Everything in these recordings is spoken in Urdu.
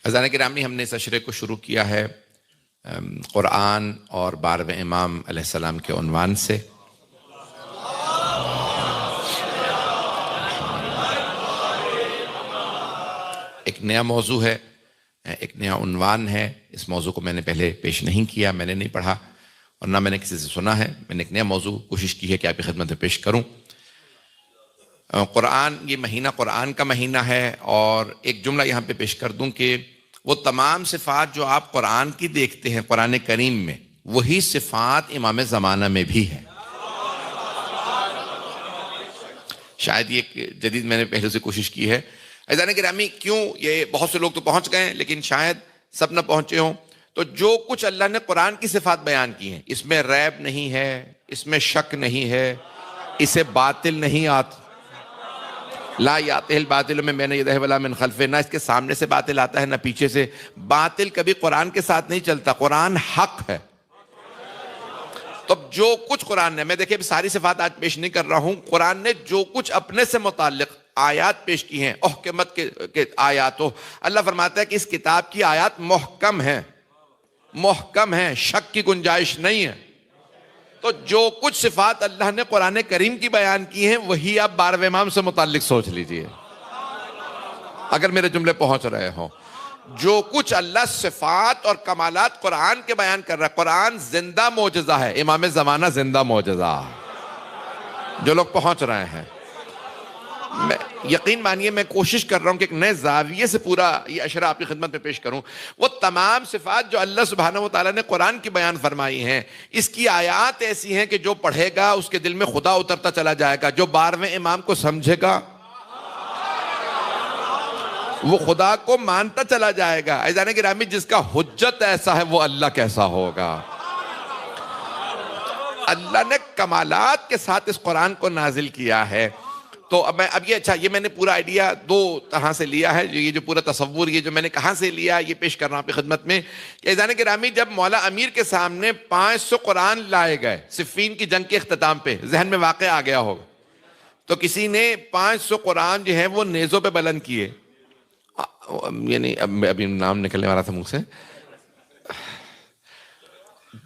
عزیزان گرامی، ہم نے اس اشرے کو شروع کیا ہے قرآن اور 12ویں امام علیہ السلام کے عنوان سے۔ ایک نیا موضوع ہے، ایک نیا عنوان ہے۔ اس موضوع کو میں نے پہلے پیش نہیں کیا، میں نے نہیں پڑھا اور نہ میں نے کسی سے سنا ہے۔ میں نے ایک نیا موضوع کوشش کی ہے کہ آپ کی خدمت میں پیش کروں۔ قرآن، یہ مہینہ قرآن کا مہینہ ہے، اور ایک جملہ یہاں پہ پیش کر دوں کہ وہ تمام صفات جو آپ قرآن کی دیکھتے ہیں قرآن کریم میں، وہی صفات امام زمانہ میں بھی ہے۔ شاید یہ جدید میں نے پہلے سے کوشش کی ہے۔ عزیزان گرامی، کیوں یہ بہت سے لوگ تو پہنچ گئے ہیں لیکن شاید سب نہ پہنچے ہوں، تو جو کچھ اللہ نے قرآن کی صفات بیان کی ہیں، اس میں ریب نہیں ہے، اس میں شک نہیں ہے، اسے باطل نہیں آتا۔ لا یاتہ الباطل من بین یدیہ ولا من خلفہ، نہ اس کے سامنے سے باطل آتا ہے نہ پیچھے سے۔ باطل کبھی قرآن کے ساتھ نہیں چلتا، قرآن حق ہے۔ تو جو کچھ قرآن نے، میں دیکھیں ساری صفات آج پیش نہیں کر رہا ہوں، قرآن نے جو کچھ اپنے سے متعلق آیات پیش کی ہیں، احکمت کے آیات، اللہ فرماتا ہے کہ اس کتاب کی آیات محکم ہیں، محکم ہیں، شک کی گنجائش نہیں ہے۔ تو جو کچھ صفات اللہ نے قرآن کریم کی بیان کی ہیں، وہی آپ 12ویں امام سے متعلق سوچ لیجئے، اگر میرے جملے پہنچ رہے ہوں۔ جو کچھ اللہ صفات اور کمالات قرآن کے بیان کر رہا ہے، قرآن زندہ معجزہ ہے، امام زمانہ زندہ معجزہ۔ جو لوگ پہنچ رہے ہیں، میں یقین مانیے میں کوشش کر رہا ہوں کہ ایک نئے زاویے سے پورا یہ اشرا آپ کی خدمت میں پیش کروں۔ وہ تمام صفات جو اللہ سبحانہ وتعالیٰ نے قرآن کی بیان فرمائی ہیں، اس کی آیات ایسی ہیں کہ جو پڑھے گا اس کے دل میں خدا اترتا چلا جائے گا۔ جو 12ویں امام کو سمجھے گا وہ خدا کو مانتا چلا جائے گا۔ عزیزان گرامی، جس کا حجت ایسا ہے وہ اللہ کیسا ہوگا۔ اللہ نے کمالات کے ساتھ اس قرآن کو نازل کیا ہے۔ تو اب یہ میں نے پورا آئیڈیا دو طرح سے لیا ہے، یہ جو پورا تصور، یہ جو میں نے کہاں سے لیا، یہ پیش کر رہا ہوں آپ کی خدمت میں کہ عزیزان گرامی، جب مولا امیر کے سامنے 500 قرآن لائے گئے صفین کی جنگ کے اختتام پہ، ذہن میں واقع آ گیا ہوگا، تو کسی نے 500 قرآن جو ہیں وہ نیزوں پہ بلند کیے، یعنی ابھی نام نکلنے والا تھا منہ سے،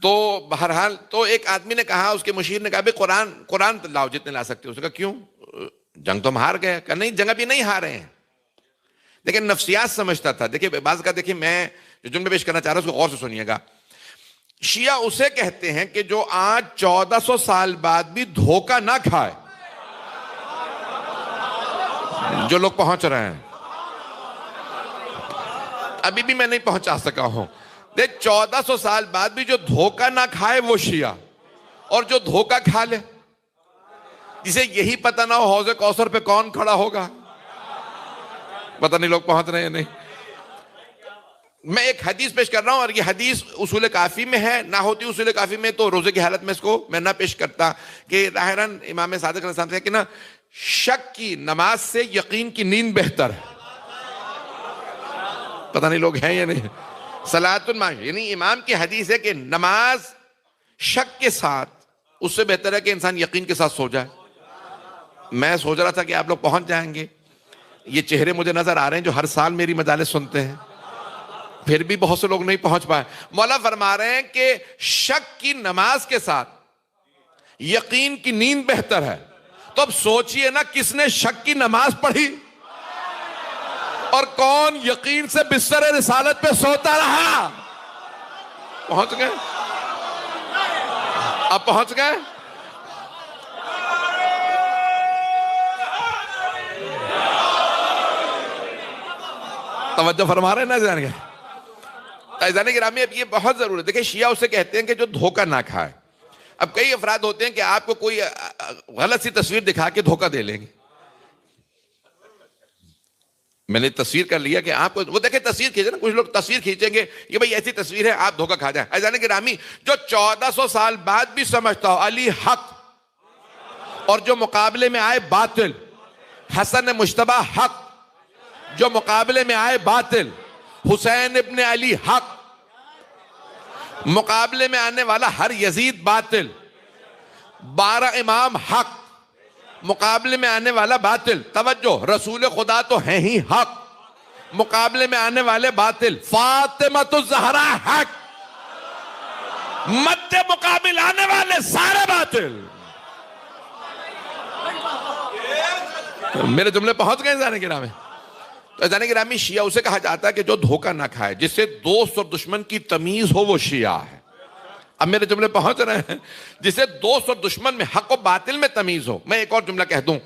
تو بہرحال تو ایک آدمی نے کہا، اس کے مشیر نے کہا بھئی قرآن لاؤ جتنے لا سکتے ہو۔ اس نے کہا کیوں؟ جنگ تو ہم ہار گئے۔ کہا نہیں، جنگ ابھی نہیں ہارے ہیں۔ لیکن نفسیات سمجھتا تھا۔ دیکھیں بعض کا، دیکھیں میں جو جملے پیش کرنا چاہ رہا ہوں اس کو غور سے سنیے گا۔ شیعہ اسے کہتے ہیں کہ جو آج 1400 سال بعد بھی دھوکہ نہ کھائے۔ جو لوگ پہنچ رہے ہیں، ابھی بھی میں نہیں پہنچا سکا ہوں، دیکھ 1400 سال بعد بھی جو دھوکہ نہ کھائے وہ شیعہ، اور جو دھوکہ کھا لے، جسے یہی پتہ نہ ہو حوض کوثر پہ کون کھڑا ہوگا، پتہ نہیں لوگ پہنچ رہے ہیں نہیں۔ میں ایک حدیث پیش کر رہا ہوں، اور یہ حدیث اصول کافی میں ہے، نہ ہوتی اصول کافی میں تو روزے کی حالت میں اس کو میں نہ پیش کرتا، کہ ظاہراً امام صادق علیہ السلام سے کہ نا، شک کی نماز سے یقین کی نیند بہتر ہے۔ پتہ نہیں لوگ ہیں یا نہیں۔ صلاۃ المعاش، یعنی امام کی حدیث ہے کہ نماز شک کے ساتھ اس سے بہتر ہے کہ انسان یقین کے ساتھ سو جائے۔ میں سوچ رہا تھا کہ آپ لوگ پہنچ جائیں گے۔ یہ چہرے مجھے نظر آ رہے ہیں جو ہر سال میری مجالس سنتے ہیں، پھر بھی بہت سے لوگ نہیں پہنچ پائے۔ مولا فرما رہے ہیں کہ شک کی نماز کے ساتھ یقین کی نیند بہتر ہے۔ تو اب سوچئے نا، کس نے شک کی نماز پڑھی اور کون یقین سے بستر رسالت پہ سوتا رہا؟ پہنچ گئے؟ اب پہنچ گئے؟ توجہ فرما رہے ہیں نا جان کے؟ عزیزان گرامی، اب یہ بہت ضروری ہے۔ دیکھیں شیعہ اسے کہتے ہیں کہ جو دھوکہ نہ کھائے۔ اب کئی افراد ہوتے ہیں کہ آپ کو کوئی غلط سی تصویر دکھا کے دھوکہ دے لیں گے۔ میں نے تصویر کر لیا کہ آپ کو، وہ دیکھیں تصویر کھینچے نا، کچھ لوگ تصویر کھینچیں گے کہ بھئی ایسی تصویر ہے، آپ دھوکہ کھا جائیں۔ عزیزان گرامی، جو 1400 سال بعد بھی سمجھتا ہو علی حق، اور جو مقابلے میں آئے باطل، حسن مجتبی حق، جو مقابلے میں آئے باطل، حسین ابن علی حق، مقابلے میں آنے والا ہر یزید باطل، 12 امام حق، مقابلے میں آنے والا باطل۔ توجہ، رسول خدا تو ہیں ہی حق، مقابلے میں آنے والے باطل. فاطمۃ الزہرا حق, مد مقابل آنے والے سارے باطل. میرے جملے پہنچ گئے زانے گرامی. تو زانے گرامی, شیعہ اسے کہا جاتا ہے کہ جو دھوکہ نہ کھائے, جس سے دوست اور دشمن کی تمیز ہو, وہ شیعہ ہے. اب میرے جملے پہنچ رہے ہیں, جسے دوست اور دشمن میں, حق و باطل میں تمیز ہو. میں ایک اور جملہ کہہ دوں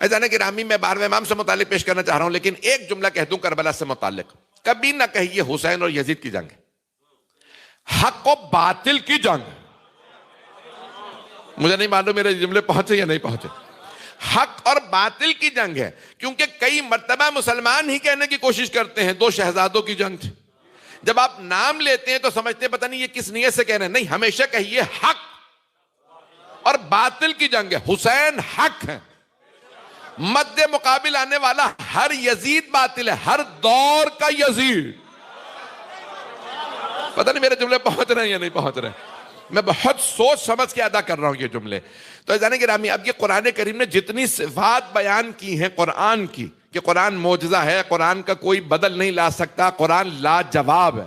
زانے گرامی, میں 12ویں امام سے متعلق پیش کرنا چاہ رہا ہوں, لیکن ایک جملہ کہہ دوں کربلا سے متعلق. کبھی نہ کہیے حسین اور یزید کی جنگ, حق و باطل کی جنگ. مجھے نہیں معلوم میرے جملے پہنچے یا نہیں پہنچے. حق اور باطل کی جنگ ہے, کیونکہ کئی مرتبہ مسلمان ہی کہنے کی کوشش کرتے ہیں دو شہزادوں کی جنگ تھی. جب آپ نام لیتے ہیں تو سمجھتے ہیں پتہ نہیں یہ کس نیت سے کہہ رہے ہیں. نہیں, ہمیشہ کہیے حق اور باطل کی جنگ ہے. حسین حق ہے, مد مقابل آنے والا ہر یزید باطل ہے, ہر دور کا یزید. پتہ نہیں میرے جملے پہنچ رہے ہیں یا نہیں پہنچ رہے ہیں. میں بہت سوچ سمجھ کے ادا کر رہا ہوں یہ جملے. تو جانے گرامی, اب یہ قرآن کریم نے جتنی صفات بیان کی ہیں قرآن کی, کہ قرآن معجزہ ہے, قرآن کا کوئی بدل نہیں لا سکتا, قرآن لاجواب ہے,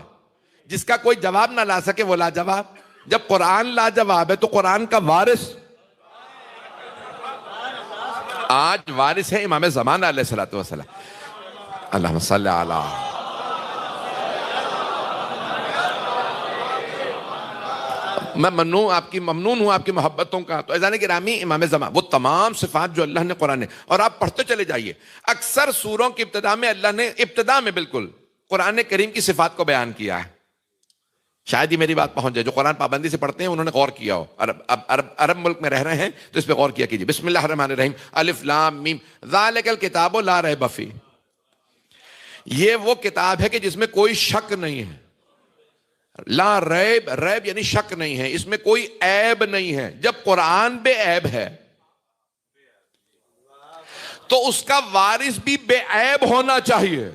جس کا کوئی جواب نہ لا سکے وہ لاجواب. جب قرآن لاجواب ہے تو قرآن کا وارث آج وارث ہے امام زمانہ علیہ الصلوۃ والسلام. اللہم صلی علی. میں ممنون ہوں آپ کی محبتوں کا. تو اذان گرامی, امام زمان, وہ تمام صفات جو اللہ نے قرآن نے, اور آپ پڑھتے چلے جائیے, اکثر سوروں کی ابتدا میں اللہ نے, ابتدا میں بالکل قرآن کریم کی صفات کو بیان کیا ہے. شاید ہی میری بات پہنچ جائے. جو قرآن پابندی سے پڑھتے ہیں انہوں نے غور کیا ہو. عرب ملک میں رہ رہے ہیں تو اس پہ غور کیا کیجیے. بسم اللہ الرحمن الرحیم, الف لام میم, ذالک الکتاب لا ریب فیہ. یہ وہ کتاب ہے کہ جس میں کوئی شک نہیں ہے. لا ریب, ریب یعنی شک نہیں ہے, اس میں کوئی عیب نہیں ہے. جب قرآن بے عیب ہے تو اس کا وارث بھی بے عیب ہونا چاہیے.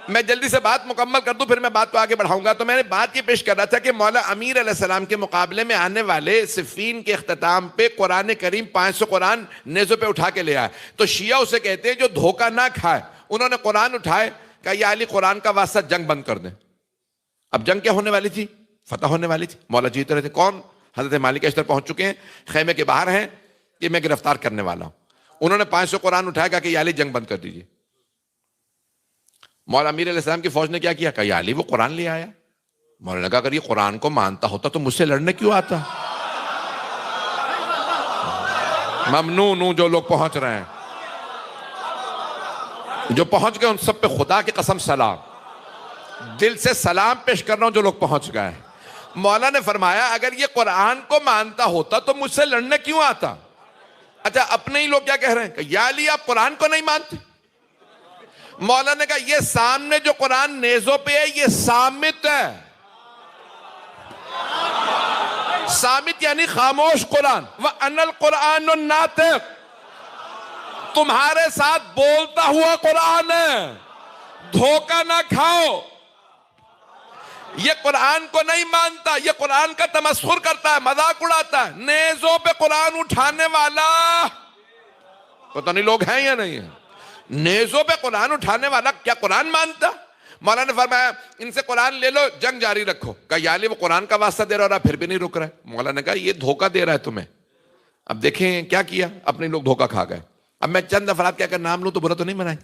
میں جلدی سے بات مکمل کر دوں, پھر میں بات کو آگے بڑھاؤں گا. تو میں نے بات یہ پیش کر رہا تھا کہ مولا امیر علیہ السلام کے مقابلے میں آنے والے صفین کے اختتام پہ قرآن کریم 500 قرآن نیزوں پہ اٹھا کے لے آئے. تو شیعہ اسے کہتے ہیں جو دھوکہ نہ کھائے. انہوں نے قرآن اٹھائے, کہا یا علی قرآن کا واسطہ جنگ بند کر دیں. اب جنگ کیا ہونے والی تھی؟ فتح ہونے والی تھی. مولا جیت رہے تھے. کون؟ حضرت مالک اشتر پہنچ چکے ہیں, خیمے کے باہر ہیں, کہ میں گرفتار کرنے والا ہوں. انہوں نے 500 قرآن اٹھایا, کہا کہ یا علی جنگ بند کر دیجیے. مولا امیر علیہ السلام کی فوج نے کیا کیا؟ کہا یا علی وہ قرآن لے آیا. مولا نے کہا اگر یہ قرآن کو مانتا ہوتا تو مجھ سے لڑنے کیوں آتا؟ ممنون ہوں جو لوگ پہنچ رہے ہیں, جو پہنچ گئے ان سب پہ خدا کی قسم سلام, دل سے سلام پیش کر رہا ہوں جو لوگ پہنچ گئے. مولا نے فرمایا اگر یہ قرآن کو مانتا ہوتا تو مجھ سے لڑنے کیوں آتا؟ اچھا, اپنے ہی لوگ کیا کہہ رہے ہیں کہ یا علی آپ قرآن کو نہیں مانتے. مولا نے کہا یہ سامنے جو قرآن نیزوں پہ ہے یہ صامت ہے. صامت یعنی خاموش قرآن. وَأَنَا الْقُرْآنُ النَّاطِقُ, تمہارے ساتھ بولتا ہوا قرآن ہے. دھوکہ نہ کھاؤ. یہ قرآن کو نہیں مانتا, یہ قرآن کا تمسخر کرتا ہے, مذاق اڑاتا ہے. نیزوں پہ قرآن اٹھانے والا, پتہ نہیں لوگ ہیں یا نہیں ہیں, نیزوں پہ قرآن اٹھانے والا کیا قرآن مانتا؟ مولا نے فرمایا ان سے قرآن لے لو, جنگ جاری رکھو. کہا یا علی وہ قرآن کا واسطہ دے رہا پھر بھی نہیں رک رہا ہے. مولا نے کہا یہ دھوکہ دے رہا ہے تمہیں. اب دیکھیں کیا کیا, اپنے لوگ دھوکہ کھا گئے. اب میں چند افراد کیا اگر نام لوں تو برا تو نہیں منائیں؟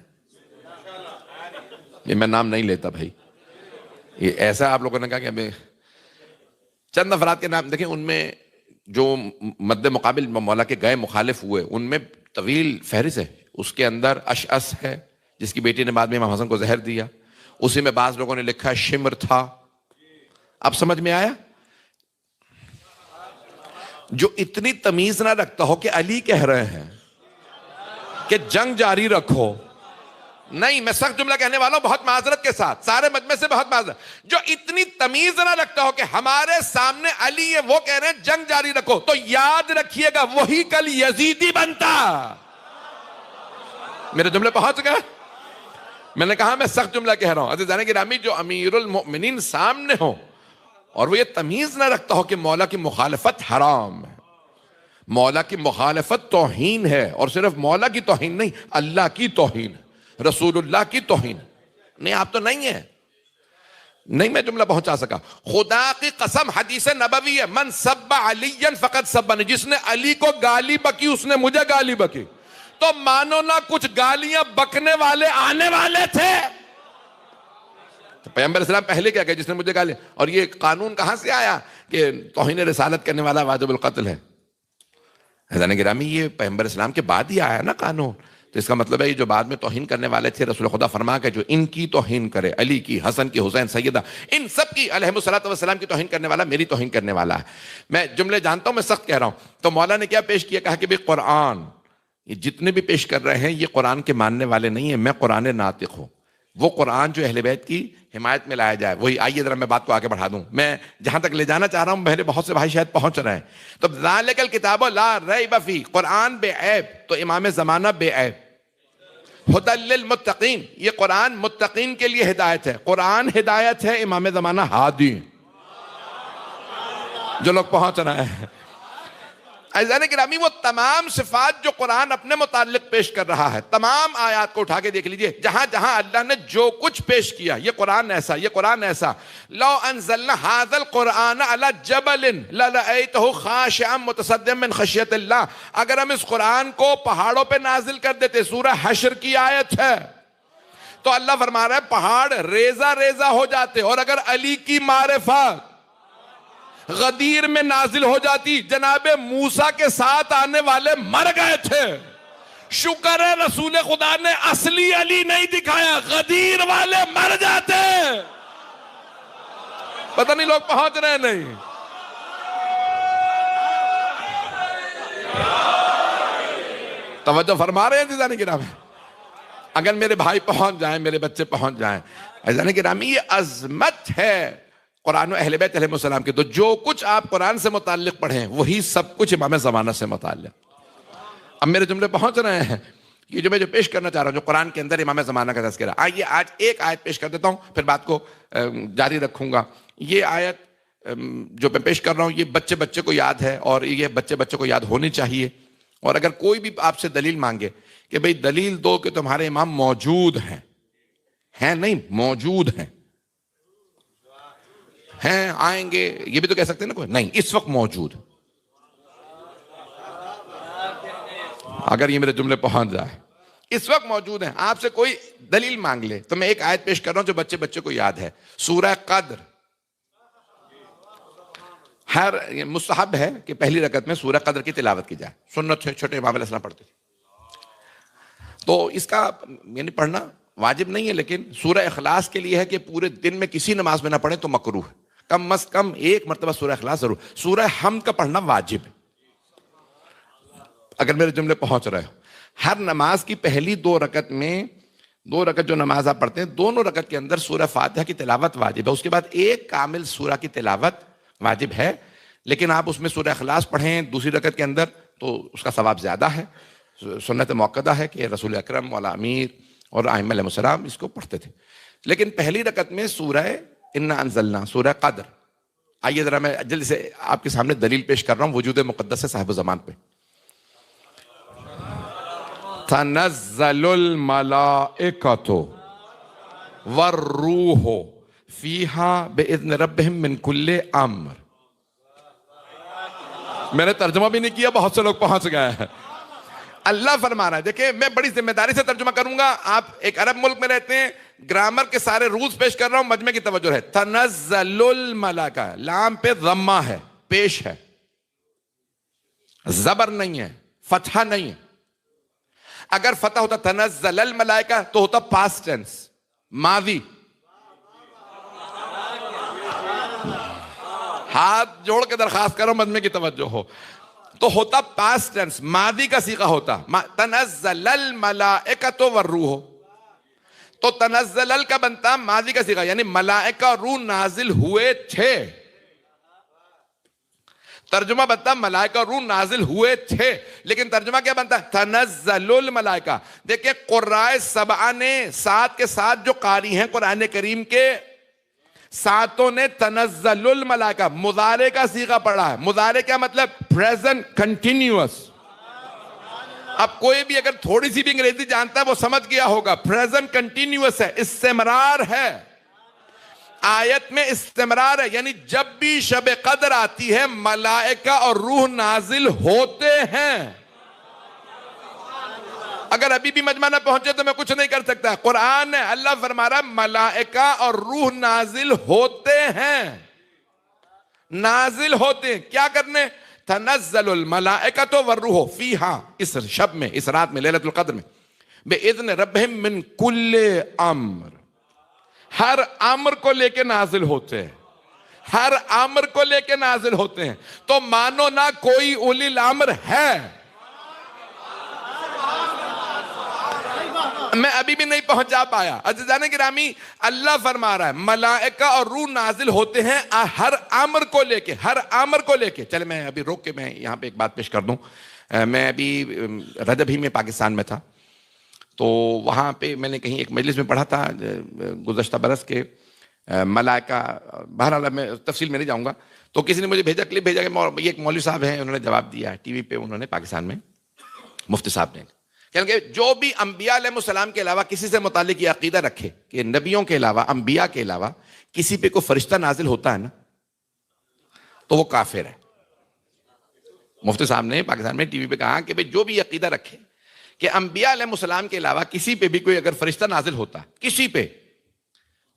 یہ میں نام نہیں لیتا بھائی, یہ ایسا آپ لوگوں نے کہا کہ ہمیں چند افراد کے نام دیکھیں. ان میں جو مد مقابل مولا کے گئے مخالف ہوئے ان میں طویل فہرست ہے. اس کے اندر اشعث ہے جس کی بیٹی نے بعد میں امام حسن کو زہر دیا. اسی میں بعض لوگوں نے لکھا شمر تھا. اب سمجھ میں آیا؟ جو اتنی تمیز نہ رکھتا ہو کہ علی کہہ رہے ہیں کہ جنگ جاری رکھو. نہیں, میں سخت جملہ کہنے والا ہوں بہت معذرت کے ساتھ, سارے مجمع سے بہت معذرت. جو اتنی تمیز نہ رکھتا ہو کہ ہمارے سامنے علی ہے وہ کہہ رہے ہیں جنگ جاری رکھو, تو یاد رکھیے گا وہی کل یزیدی بنتا. میرے جملے پہنچ گئے؟ میں نے کہا میں سخت جملہ کہہ رہا ہوں. عزیزان گرامی, جو امیر المؤمنین سامنے ہو اور وہ یہ تمیز نہ رکھتا ہو کہ مولا کی مخالفت حرام ہے, مولا کی مخالفت توہین ہے, اور صرف مولا کی توہین نہیں اللہ کی توہین ہے. رسول اللہ کی توہین. نہیں آپ تو نہیں ہیں. نہیں میں جملہ پہنچا سکا. خدا کی قسم حدیث نبوی ہے, من سب علی فقط سبنی, جس نے علی کو گالی بکی اس نے مجھے گالی بکی. تو مانو نا کچھ گالیاں بکنے والے آنے والے تھے. پیغمبر اسلام پہلے کیا کہ جس نے مجھے گالی, اور یہ قانون کہاں سے آیا کہ توہین رسالت کرنے والا واجب القتل ہے؟ حضرت گرامی یہ پیغمبر اسلام کے بعد ہی آیا نا قانون. تو اس کا مطلب ہے یہ جو بعد میں توہین کرنے والے تھے, رسول خدا فرما کہ جو ان کی توہین کرے, علی کی, حسن کی, حسین, سیدہ, ان سب کی علیہم الصلوۃ والسلام کی توہین کرنے والا میری توہین کرنے والا ہے. میں جملے جانتا ہوں, میں سخت کہہ رہا ہوں. تو مولا نے کیا پیش کیا, کہا کہ بھئی قرآن یہ جتنے بھی پیش کر رہے ہیں یہ قرآن کے ماننے والے نہیں ہیں, میں قرآن ناطق ہوں. وہ قرآن جو اہل بیت کی حمایت میں لایا جائے وہی. آئیے ذرا میں بات کو آگے بڑھا دوں. میں جہاں تک لے جانا چاہ رہا ہوں, پہلے بہت سے بھائی شاید پہنچ رہے ہیں. تو ذالک الکتاب لا ریب فیہ, قرآن بے عیب, تو امام زمانہ بے عیب. ہدی للمتقین, یہ قرآن متقین کے لیے ہدایت ہے. قرآن ہدایت ہے, امام زمانہ ہادی. جو لوگ پہنچ رہے ہیں عزیزان گرامی, وہ تمام صفات جو قرآن اپنے متعلق پیش کر رہا ہے, تمام آیات کو اٹھا کے دیکھ لیجئے, جہاں جہاں اللہ نے جو کچھ پیش کیا, یہ قرآن ایسا, یہ قرآن ایسا. لو انزلنا هذا القرآن على جبل لرأيته خاشعا متصدعا من خشیت اللہ, اگر ہم اس قرآن کو پہاڑوں پہ نازل کر دیتے, سورہ حشر کی آیت ہے, تو اللہ فرما رہا ہے پہاڑ ریزہ ریزہ ہو جاتے. اور اگر علی کی معرفت غدیر میں نازل ہو جاتی, جناب موسیٰ کے ساتھ آنے والے مر گئے تھے. شکر ہے رسول خدا نے اصلی علی نہیں دکھایا, غدیر والے مر جاتے. پتہ نہیں لوگ پہنچ رہے نہیں. توجہ فرما رہے ہیں عزیزان گرامی. اگر میرے بھائی پہنچ جائیں, میرے بچے پہنچ جائیں, عزیزان گرامی یہ عظمت ہے قرآن و اہل بیت علیہ السلام کے. تو جو کچھ آپ قرآن سے متعلق پڑھیں وہی سب کچھ امام زمانہ سے متعلق. اب میرے جملے پہنچ رہے ہیں. یہ جو میں پیش کرنا چاہ رہا ہوں جو قرآن کے اندر امام زمانہ کا تذکرہ, آئیے آج ایک آیت پیش کر دیتا ہوں, پھر بات کو جاری رکھوں گا. یہ آیت جو میں پیش کر رہا ہوں یہ بچے بچے کو یاد ہے, اور یہ بچے بچے کو یاد ہونی چاہیے. اور اگر کوئی بھی آپ سے دلیل مانگے کہ بھئی دلیل دو کہ تمہارے امام موجود ہیں نہیں موجود ہیں, آئیں گے, یہ بھی تو کہہ سکتے ہیں نا کوئی, نہیں اس وقت موجود. اگر یہ میرے جملے پہنچ جائے, اس وقت موجود ہیں, آپ سے کوئی دلیل مانگ لے, تو میں ایک آیت پیش کر رہا ہوں جو بچے بچے کو یاد ہے, سورہ قدر. ہر مستحب ہے کہ پہلی رکعت میں سورہ قدر کی تلاوت کی جائے, سنت ہے, چھوٹے امام علیہ السلام پڑھتے تھے. تو اس کا یعنی پڑھنا واجب نہیں ہے, لیکن سورہ اخلاص کے لیے ہے کہ پورے دن میں کسی نماز میں نہ پڑھیں تو مکروہ ہے. کم از کم ایک مرتبہ سورہ اخلاص ضرور. سورہ حمد کا پڑھنا واجب ہے. اگر میرے جملے پہنچ رہے ہو, ہر نماز کی پہلی 2 رکعت میں, 2 رکعت جو نماز آپ پڑھتے ہیں, دونوں رکعت کے اندر سورہ فاتحہ کی تلاوت واجب ہے. اس کے بعد ایک کامل سورہ کی تلاوت واجب ہے, لیکن آپ اس میں سورہ اخلاص پڑھیں دوسری رکعت کے اندر تو اس کا ثواب زیادہ ہے. سنت موقدہ ہے کہ رسول اکرم والا امیر اور ائمہ علیہ السلام اس کو پڑھتے تھے. لیکن پہلی رکعت میں سورہ انا انزلنا, سورہ قدر. آئیے ذرا میں جلدی سے آپ کے سامنے دلیل پیش کر رہا ہوں وجود مقدس سے صاحب زمان پہ. تنزل الملائکۃ والروح فیہا باذن ربہم من کل امر. میں نے ترجمہ بھی نہیں کیا, بہت سے لوگ پہنچ گئے ہیں. اللہ فرما رہا ہے, دیکھیں میں بڑی ذمہ داری سے ترجمہ کروں گا. آپ ایک عرب ملک میں رہتے ہیں, گرامر کے سارے رولز پیش کر رہا ہوں, مجمع کی توجہ ہے. تنزل الملائکہ, لام پہ ضمہ ہے, پیش ہے, زبر نہیں ہے, فتحہ نہیں ہے. اگر فتح ہوتا تنزل الملائکہ تو ہوتا پاسٹ ٹینس, ماضی. ہاتھ جوڑ کے درخواست کرو مجمع کی توجہ ہو, تو ہوتا پاسٹ ٹینس, ماضی کا صیغہ ہوتا. تنزل الملائکۃ والروح, تو تنزل کا بنتا ماضی کا صیغہ, یعنی ملائکہ اور روح نازل ہوئے تھے. ترجمہ بنتا ملائکہ اور روح نازل ہوئے تھے, لیکن ترجمہ کیا بنتا تنزل الملائکہ. دیکھیں قرائے 7 نے, 7 کے 7 جو قاری ہیں قرآن کریم کے, 7 نے تنزل الملائکہ مضارع کا صیغہ پڑھا ہے. مضارع کیا مطلب؟ Present continuous. اب کوئی بھی اگر تھوڑی سی بھی انگریزی جانتا ہے وہ سمجھ گیا ہوگا، پریزنٹ کنٹینیوس ہے، استمرار ہے، آیت میں استمرار ہے، یعنی جب بھی شب قدر آتی ہے ملائکہ اور روح نازل ہوتے ہیں۔ اگر ابھی بھی مجمع نہ پہنچے تو میں کچھ نہیں کر سکتا، قرآن ہے، اللہ فرما رہا ہے ملائکہ اور روح نازل ہوتے ہیں، نازل ہوتے ہیں، کیا کرنے؟ تنزل الملائکۃ والروح فیہا، اس شب میں، اس رات میں، لیلۃ القدر میں، بِإِذْنِ رَبِّهِم مِّن كُلِّ امر، ہر امر کو لے کے نازل ہوتے ہیں، ہر امر کو لے کے نازل ہوتے ہیں، تو مانو نہ کوئی اولی الامر ہے۔ میں ابھی بھی نہیں پہنچا پایا، عزیزان گرامی، اللہ فرما رہا ہے ملائکہ اور روح نازل ہوتے ہیں ہر امر کو لے کے، ہر امر کو لے کے۔ چلے میں ابھی روک کے میں یہاں پہ ایک بات پیش کر دوں، میں ابھی رجب ہی میں پاکستان میں تھا، تو وہاں پہ میں نے کہیں ایک مجلس میں پڑھا تھا گزشتہ برس کے ملائکہ، بہرحال میں تفصیل میں نہیں جاؤں گا، تو کسی نے مجھے بھیجا، کلپ بھیجا کہ یہ ایک مولوی صاحب ہیں، انہوں نے جواب دیا ہے ٹی وی پہ، انہوں نے پاکستان میں، مفتی صاحب نے، کہ جو بھی انبیاء علیہ السلام کے علاوہ کسی سے متعلق یہ عقیدہ رکھے کہ نبیوں کے علاوہ، انبیاء کے علاوہ کسی پہ کوئی فرشتہ نازل ہوتا ہے نا تو وہ کافر ہے۔ مفتی صاحب نے پاکستان میں ٹی وی پہ کہا کہ جو بھی عقیدہ رکھے کہ انبیاء علیہ السلام کے علاوہ کسی پہ بھی کوئی اگر فرشتہ نازل ہوتا ہے کسی پہ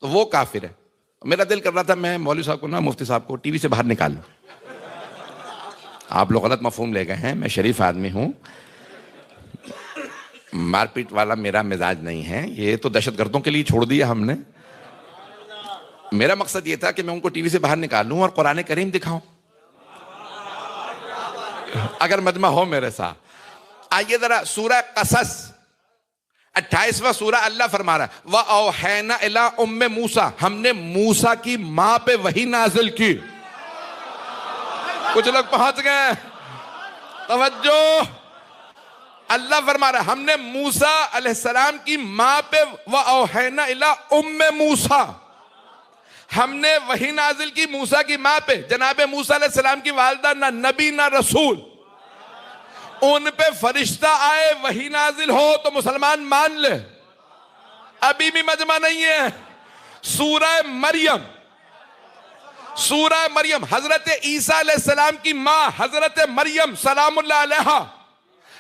تو وہ کافر ہے۔ میرا دل کر رہا تھا میں مولوی صاحب کو نا، مفتی صاحب کو ٹی وی سے باہر نکال لوں۔ آپ لوگ غلط مفہوم لے گئے ہیں، میں شریف آدمی ہوں، مار پیٹ والا میرا مزاج نہیں ہے، یہ تو دہشت گردوں کے لیے چھوڑ دیا ہم نے۔ میرا مقصد یہ تھا کہ میں ان کو ٹی وی سے باہر نکال لوں اور قرآن کریم دکھاؤں، اگر مجمع ہو میرے ساتھ۔ آئیے ذرا سورہ قصص 28واں سورہ، اللہ فرما رہا ہے وَأَوْحَيْنَا إِلَىٰ أُمِّ مُوسَىٰ، ہم نے موسیٰ کی ماں پہ وحی نازل کی۔ کچھ لوگ پہنچ گئے، توجہ، اللہ فرما رہا ہے ہم نے موسیٰ علیہ السلام کی ماں پہ وَأَوْحَيْنَا إِلَىٰ أُمِّ مُوسَىٰ، ہم نے وحی نازل کی موسیٰ کی ماں پہ۔ جناب موسیٰ علیہ السلام کی والدہ نہ نبی نہ رسول، ان پہ فرشتہ آئے وحی نازل ہو تو مسلمان مان لے۔ ابھی بھی مجمع نہیں ہے۔ سورہ مریم، سورہ مریم، حضرت عیسیٰ علیہ السلام کی ماں حضرت مریم سلام اللہ علیہا،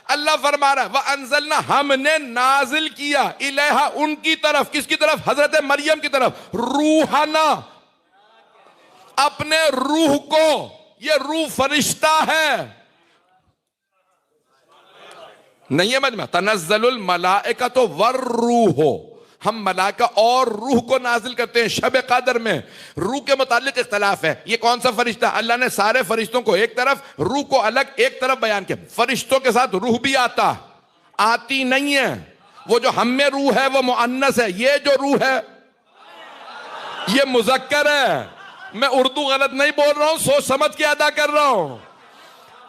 اللہ فرما رہا ہے وَأَنزَلْنَا، ہم نے نازل کیا الیہا، ان کی طرف، کس کی طرف؟ حضرت مریم کی طرف، روحنا، اپنے روح کو۔ یہ روح فرشتہ ہے، نہیں ہے مجمع۔ تنزل الملائکۃ والروح، ہم ملائکہ اور روح کو نازل کرتے ہیں شب قدر میں۔ روح کے متعلق اختلاف ہے، یہ کون سا فرشتہ؟ اللہ نے سارے فرشتوں کو ایک طرف، روح کو الگ ایک طرف بیان کیا۔ فرشتوں کے ساتھ روح بھی آتی نہیں ہے، وہ جو ہم میں روح ہے وہ مؤنث ہے، یہ جو روح ہے یہ مذکر ہے۔ میں اردو غلط نہیں بول رہا ہوں، سوچ سمجھ کے ادا کر رہا ہوں۔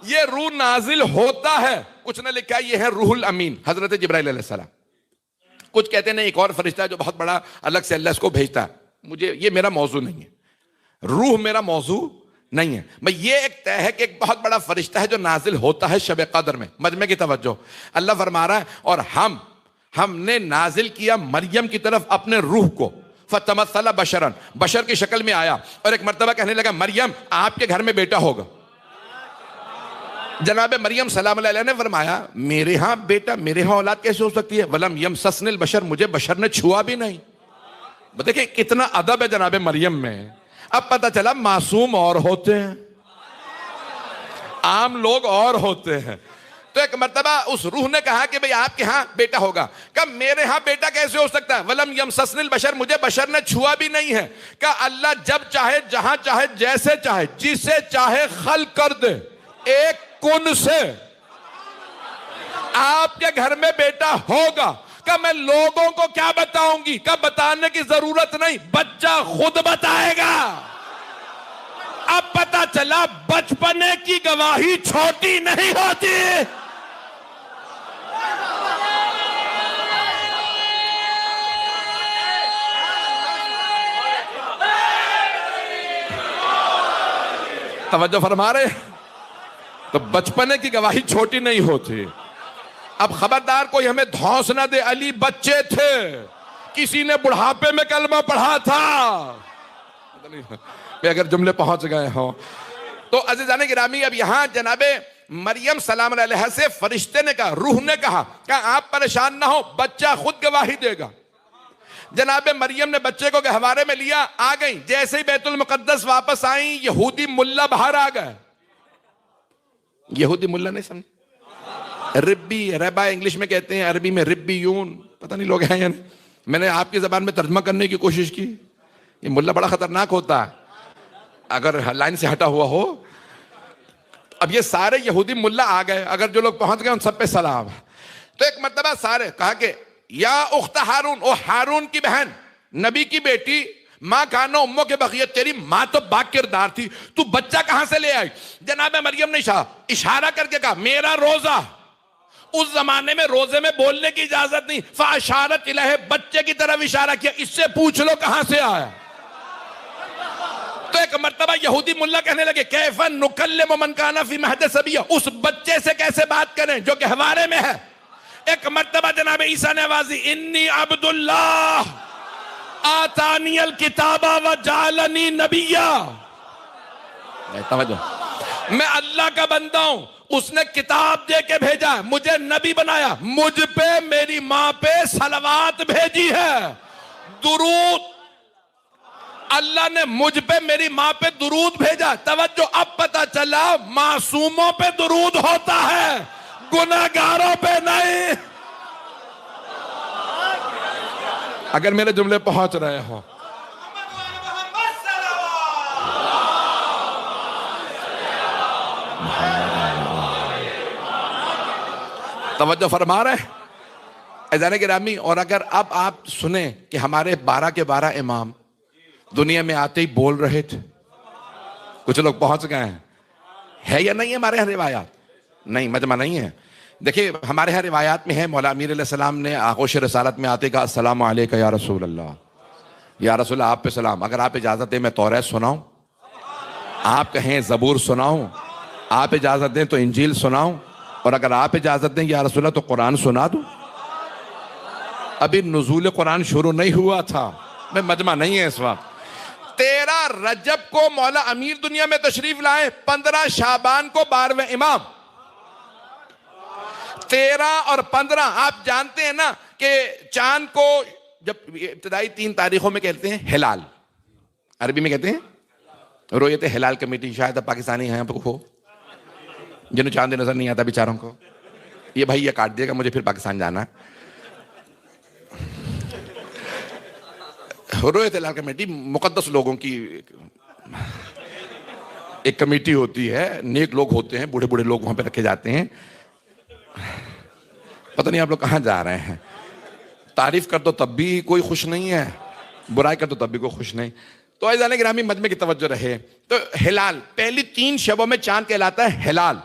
یہ روح نازل ہوتا ہے، کچھ نے لکھا یہ ہے روح الامین، حضرت جبرائیل علیہ السلام۔ کچھ کہتے ہیں ایک اور فرشتہ ہے جو بہت بڑا، الگ سے اللہ اس کو بھیجتا ہے۔ یہ میرا موضوع نہیں ہے، روح میرا موضوع نہیں ہے۔ میں یہ ایک طے ہے کہ ایک بہت بڑا فرشتہ ہے جو نازل ہوتا ہے شب قدر میں۔ مجمع کی توجہ، اللہ فرما رہا ہے اور ہم نے نازل کیا مریم کی طرف اپنے روح کو، فتمثل بشرا، بشر کی شکل میں آیا، اور ایک مرتبہ کہنے لگا مریم آپ کے گھر میں بیٹا ہوگا۔ جناب مریم سلام اللہ علیہ نے فرمایا میرے ہاں بیٹا، میرے ہاں اولاد کیسے ہو سکتی ہے؟ وَلَمْ يَمْسَسْنِ الْبَشَرُ، مجھے بشر نے چھوا بھی نہیں۔ دیکھیں کتنا ادب ہے جناب مریم میں۔ اب پتہ چلا معصوم اور ہوتے ہیں، عام لوگ اور ہوتے ہیں۔ تو ایک مرتبہ اس روح نے کہا کہ بھئی آپ کے ہاں بیٹا ہوگا۔ کہا میرے ہاں بیٹا کیسے ہو سکتا ہے؟ وَلَمْ يَمْسَسْنِ الْبَشَرُ، مجھے بشر نے چھوا بھی نہیں ہے۔ کہا اللہ جب چاہے، جہاں چاہے، جیسے چاہے، جسے چاہے خلق کر دے، ایک کن سے آپ کے گھر میں بیٹا ہوگا۔ کہ میں لوگوں کو کیا بتاؤں گی؟ کہ بتانے کی ضرورت نہیں، بچہ خود بتائے گا۔ اب پتا چلا بچپنے کی گواہی چھوٹی نہیں ہوتی۔ توجہ فرما رہے؟ تو بچپنے کی گواہی چھوٹی نہیں ہوتی۔ اب خبردار کوئی ہمیں دھونس نہ دے، علی بچے تھے، کسی نے بڑھاپے میں کلمہ پڑھا تھا. اگر جملے پہنچ گئے ہوں تو عزیزان گرامی، اب یہاں جناب مریم سلام علیہ سے فرشتے نے کہا، روح نے کہا کہ آپ پریشان نہ ہو، بچہ خود گواہی دے گا. جناب مریم نے بچے کو گہوارے میں لیا، آ گئیں. جیسے ہی بیت المقدس واپس آئیں، یہودی ملا باہر آ گئے. یہودی ملا نہیں سمجھ، ربی، ربا انگلش میں کہتے ہیں، عربی میں ربیون، پتہ نہیں لوگ ہیں یا نہیں. میں نے آپ کی زبان میں ترجمہ کرنے کی کوشش کی. یہ ملا بڑا خطرناک ہوتا ہے اگر لائن سے ہٹا ہوا ہو. اب یہ سارے یہودی ملا آ گئے، اگر جو لوگ پہنچ گئے ان سب پہ سلام. تو ایک مرتبہ سارے کہا کہ یا اخت ہارون، او ہارون کی بہن، نبی کی بیٹی، ماں کانو امو کے بغیت، تیری ماں تو با کردار تھی، تو بچہ کہاں سے لے آئی؟ جناب مریم نے اشارہ کر کے کہا میرا روزہ. اس زمانے میں روزے میں بولنے کی اجازت نہیں، فاشارت الہ، بچے کی طرف اشارہ کیا، اس سے پوچھ لو کہاں سے آیا. تو ایک مرتبہ یہودی ملا کہنے لگے کیف نکلم من کان فی مہد صبیہ، اس بچے سے کیسے بات کریں جو گہوارے میں ہے. ایک مرتبہ جناب عیسیٰ نے آواز دی، انی عبد اللہ آتانی الکتاب وجعلنی نبیا، میں اللہ کا بندہ ہوں، اس نے کتاب دے کے بھیجا ہے، مجھے نبی بنایا، مجھ پہ میری ماں پہ صلوات بھیجی ہے، درود. اللہ نے مجھ پہ میری ماں پہ درود بھیجا. توجہ، اب پتا چلا معصوموں پہ درود ہوتا ہے، گناہگاروں پہ نہیں. اگر میرے جملے پہنچ رہے ہوں. توجہ فرما رہے عزیزان گرامی. اور اگر اب آپ سنیں کہ ہمارے 12 کے 12 امام دنیا میں آتے ہی بول رہے تھے، کچھ لوگ پہنچ گئے ہیں، ہے یا نہیں ہمارے یہاں روایات؟ نہیں، مجمع نہیں ہے. دیکھیں ہمارے یہاں روایات میں ہے، مولا امیر علیہ السلام نے آغوش رسالت میں آتے کہا السلام علیکہ یا رسول اللہ، یا رسول اللہ آپ پہ سلام. اگر آپ اجازت دیں میں توریت سناؤں، آپ کہیں زبور سناؤں، آپ اجازت دیں تو انجیل سناؤں، اور اگر آپ اجازت دیں یا رسول اللہ تو قرآن سنا دوں. ابھی نزول قرآن شروع نہیں ہوا تھا، میں مجمع نہیں ہے اس وقت. 13 رجب کو مولا امیر دنیا میں تشریف لائے، 15 شعبان کو 12ویں امام. 13 اور 15 آپ جانتے ہیں نا کہ چاند کو جب ابتدائی 3 تاریخوں میں کہتے ہیں ہلال، عربی میں کہتے ہیں رویت ہلال کمیٹی. شاید اب پاکستانی یہاں پہ ہو جنہوں چاند نظر نہیں آتا بیچاروں کو، یہ بھائی یہ کاٹ دے گا، مجھے پھر پاکستان جانا ہے. رویت ہلال کمیٹی مقدس لوگوں کی ایک کمیٹی ہوتی ہے، نیک لوگ ہوتے ہیں، بوڑھے بوڑھے لوگ وہاں پہ رکھے جاتے ہیں. پتہ نہیں آپ لوگ کہاں جا رہے ہیں. تعریف کر دو تب بھی کوئی خوش نہیں ہے، برائی کر دو تب بھی کوئی خوش نہیں. تو عزیزان گرامی مجمع کی توجہ رہے. تو ہلال پہلی 3 شبوں میں چاند کہلاتا ہے ہلال،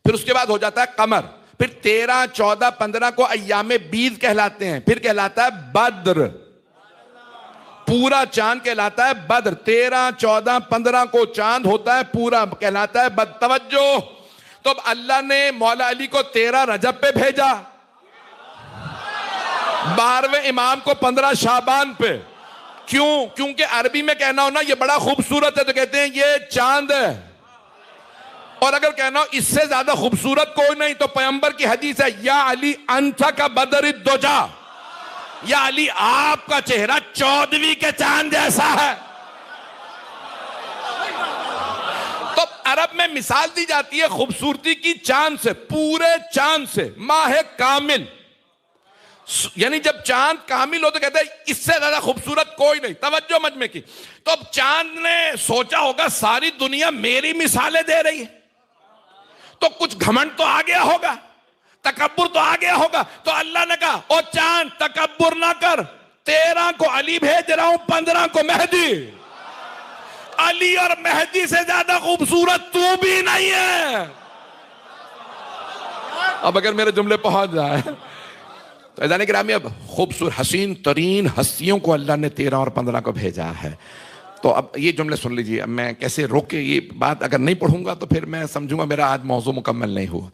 پھر اس کے بعد ہو جاتا ہے قمر، پھر 13 14 15 کو ایام بیض کہلاتے ہیں، پھر کہلاتا ہے بدر، پورا چاند کہلاتا ہے بدر. 13 14 15 کو چاند ہوتا ہے پورا، کہلاتا ہے بدر. توجہ، تو اب اللہ نے مولا علی کو 13 رجب پہ بھیجا، 12ویں امام کو 15 شعبان پہ. کیوں؟ کیونکہ عربی میں کہنا ہو نا یہ بڑا خوبصورت ہے تو کہتے ہیں یہ چاند ہے، اور اگر کہنا ہو اس سے زیادہ خوبصورت کوئی نہیں تو پیغمبر کی حدیث ہے یا علی انت کا بدر الدجا، یا علی آپ کا چہرہ 14ویں کے چاند جیسا ہے. تو عرب میں مثال دی جاتی ہے خوبصورتی کی چاند سے، پورے چاند سے، ماہ کامل. یعنی جب چاند کامل ہو تو کہتے ہیں اس سے زیادہ خوبصورت کوئی نہیں. توجہ مجمع کی. تو اب چاند نے سوچا ہوگا ساری دنیا میری مثالیں دے رہی ہے تو کچھ گھمنڈ تو آ گیا ہوگا، تکبر تو آ گیا ہوگا. تو اللہ نے کہا او چاند تکبر نہ کر، 13 کو علی بھیج رہا ہوں، 15 کو مہدی. علی اور مہدی سے زیادہ خوبصورت تو بھی نہیں ہے. اب اگر میرے جملے پہنچ جائے تو عزیزان گرامی اب خوبصورت حسین ترین ہستیوں کو اللہ نے 13 اور 15 کو بھیجا ہے. تو اب یہ جملے سن لیجئے. اب میں کیسے روک کے یہ بات اگر نہیں پڑھوں گا تو پھر میں سمجھوں گا میرا آج موضوع مکمل نہیں ہوا.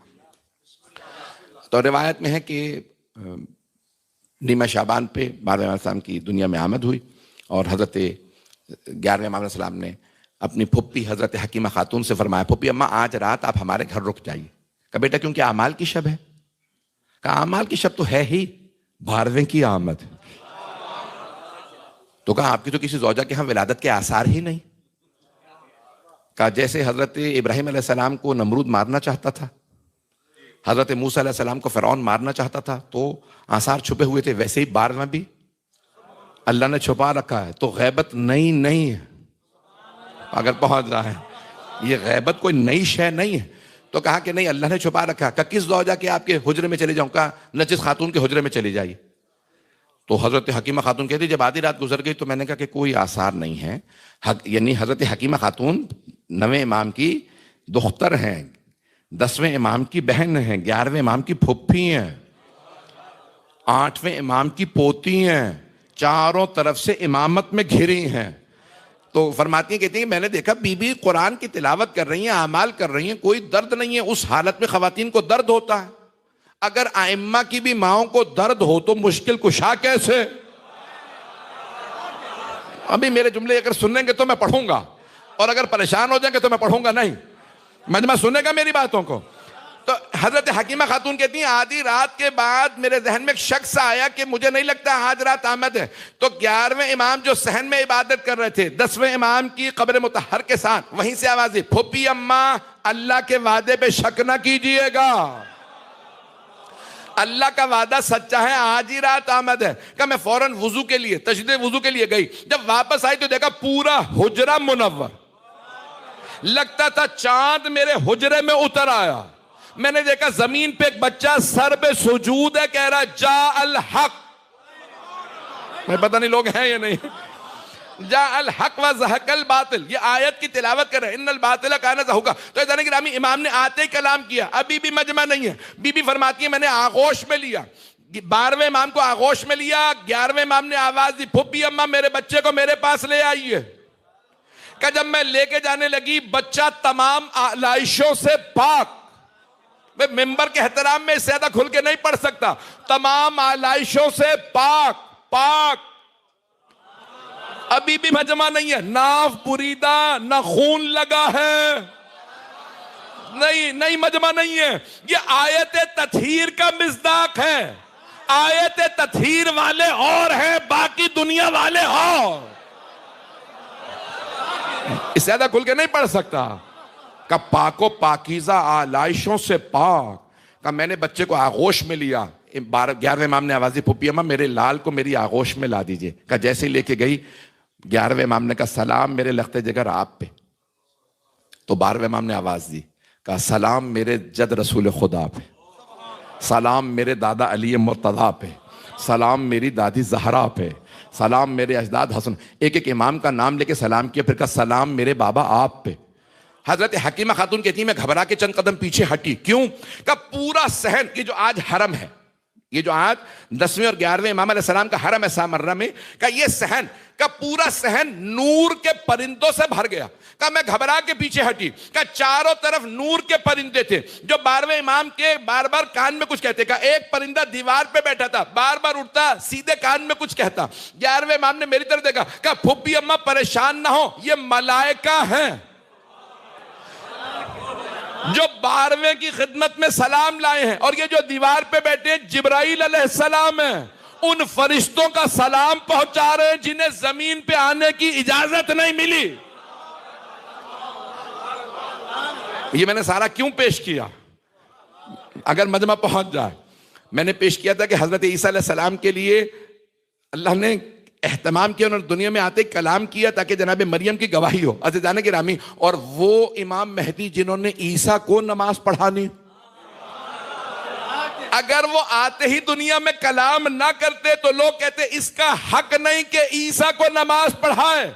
تو روایت میں ہے کہ نیمہ شعبان پہ 12 السلام کی دنیا میں آمد ہوئی اور حضرت 11 امام علیہ السلام نے اپنی پھپھی حضرت حکیمہ خاتون سے فرمایا پھپھی اماں آج رات آپ ہمارے گھر رک جائیے. کہا بیٹا کیونکہ اعمال کی شب ہے. کہا اعمال کی شب تو ہے ہی، 12ویں کی آمد. تو کہا آپ کی تو کسی زوجہ کے ہاں ولادت کے آثار ہی نہیں. کہا جیسے حضرت ابراہیم علیہ السلام کو نمرود مارنا چاہتا تھا، حضرت موسیٰ علیہ السلام کو فرعون مارنا چاہتا تھا تو آثار چھپے ہوئے تھے، ویسے ہی 12واں بھی اللہ نے چھپا رکھا ہے. تو غیبت نئی نہیں ہے. اگر پہنچ رہا ہے یہ غیبت کوئی نئی شے نہیں ہے. تو کہا کہ نہیں اللہ نے چھپا رکھا. کہا کس زوجہ کے آپ کے حجرے میں چلے جاؤں؟ کہا نجس خاتون کے حجرے میں چلی جائیے. تو حضرت حکیمہ خاتون کہتی جب آدھی رات گزر گئی تو میں نے کہا کہ کوئی آثار نہیں ہے. یعنی حضرت حکیمہ خاتون 9ویں امام کی دختر ہیں، 10ویں امام کی بہن ہیں، 11ویں امام کی پھپھی ہیں، 8ویں امام کی پوتی ہیں، چاروں طرف سے امامت میں گھری ہیں. تو فرماتی ہیں کہتی ہیں میں نے دیکھا بی بی قرآن کی تلاوت کر رہی ہیں، اعمال کر رہی ہیں، کوئی درد نہیں ہے. اس حالت میں خواتین کو درد ہوتا ہے. اگر ائمہ کی بھی ماؤں کو درد ہو تو مشکل کشا کیسے؟ ابھی میرے جملے اگر سنیں گے تو میں پڑھوں گا، اور اگر پریشان ہو جائیں گے تو میں پڑھوں گا نہیں. مجمع سنے گا میری باتوں کو. تو حضرت حکیمہ خاتون کہتی ہیں آدھی رات کے بعد میرے ذہن میں ایک شخص آیا کہ مجھے نہیں لگتا آج رات آمد ہے. تو 11ویں امام جو صحن میں عبادت کر رہے تھے، 10ویں امام کی قبر مطہر کے ساتھ وہیں سے آواز دی پھوپھی اماں اللہ کے وعدے پہ شک نہ کیجئے گا، اللہ کا وعدہ سچا ہے، آج ہی رات آمد ہے. کہ میں فوراً وضو کے لیے تجدید وضو کے لیے گئی. جب واپس آئی تو دیکھا پورا حجرہ منور، لگتا تھا چاند میرے حجرے میں اتر آیا. میں نے دیکھا زمین پہ ایک بچہ سر پہ سجود ہے، کہہ رہا جاء الحق. میں پتہ نہیں لوگ ہیں یا نہیں. جاء الحق وزہق الباطل، یہ آیت کی تلاوت کر رہے ہیں ان الباطل کان زہوقا. تو عزیزان گرامی امام نے آتے ہی کلام کیا، ابھی بھی مجمع نہیں ہے. بی بی فرماتی ہے میں نے آغوش میں لیا، 12ویں امام کو آغوش میں لیا. 11ویں امام نے آواز دی پھوپھی اماں میرے بچے کو میرے پاس لے آئیے. کہ جب میں لے کے جانے لگی بچہ تمام آلائشوں سے پاک. میں ممبر کے احترام میں اس سے زیادہ کھل کے نہیں پڑھ سکتا. تمام آلائشوں سے پاک پاک. ابھی بھی مجمع نہیں ہے، ناف بریدہ، نہ خون لگا ہے، نہیں مجمع نہیں ہے. یہ آیت تطہیر کا مصداق ہے. آیت تطہیر والے اور ہیں، باقی دنیا والے اور. اس سے زیادہ کھل کے نہیں پڑھ سکتا. کہ پاک و پاکیزہ آلائشوں سے پاک. کہ میں نے بچے کو آغوش میں لیا. 11ویں امام نے آواز دی پھوپھی اماں میرے لال کو میری آغوش میں لا دیجئے. کہ جیسے ہی لے کے گئی 11ویں امام نے کہا سلام میرے لخت جگر آپ پہ. تو 12ویں امام نے آواز دی کہا سلام میرے جد رسول خدا پہ، سلام میرے دادا علی مرتضیٰ پہ، سلام میری دادی زہرا پہ، سلام میرے اجداد حسن. ایک ایک امام کا نام لے کے سلام کیا، پھر کہا سلام میرے بابا آپ پہ. حضرت حکیمہ خاتون کہتی ہیں میں گھبرا کے چند قدم پیچھے ہٹی. کیوں؟ کہ پورا صحن، یہ جو آج حرم ہے، یہ جو آج 10ویں اور 11ویں امام علیہ السلام کا حرم ہے سامرہ میں، کہ یہ صحن کا پورا صحن نور کے پرندوں سے بھر گیا. کہ میں گھبرا کے پیچھے ہٹی. کہ چاروں طرف نور کے پرندے تھے جو 12ویں امام کے بار بار کان میں کچھ کہتے. کہ ایک پرندہ دیوار پہ بیٹھا تھا، بار بار اٹھتا سیدھے کان میں کچھ کہتا. 11ویں امام نے میری طرف دیکھا. کہ پھوپھی اماں پریشان نہ ہو، یہ ملائکہ ہیں جو 12ویں کی خدمت میں سلام لائے ہیں، اور یہ جو دیوار پہ بیٹھے جبرائیل علیہ السلام ہیں، ان فرشتوں کا سلام پہنچا رہے ہیں جنہیں زمین پہ آنے کی اجازت نہیں ملی. یہ میں نے سارا کیوں پیش کیا؟ اگر مجمع پہنچ جائے. میں نے پیش کیا تھا کہ حضرت عیسیٰ علیہ السلام کے لیے اللہ نے اہتمام کیا، انہوں نے دنیا میں آتے کلام کیا تاکہ جناب مریم کی گواہی ہو. عزیزان گرامی، اور وہ امام مہدی جنہوں نے عیسیٰ کو نماز پڑھانی، اگر وہ آتے ہی دنیا میں کلام نہ کرتے تو لوگ کہتے اس کا حق نہیں کہ عیسیٰ کو نماز پڑھائے.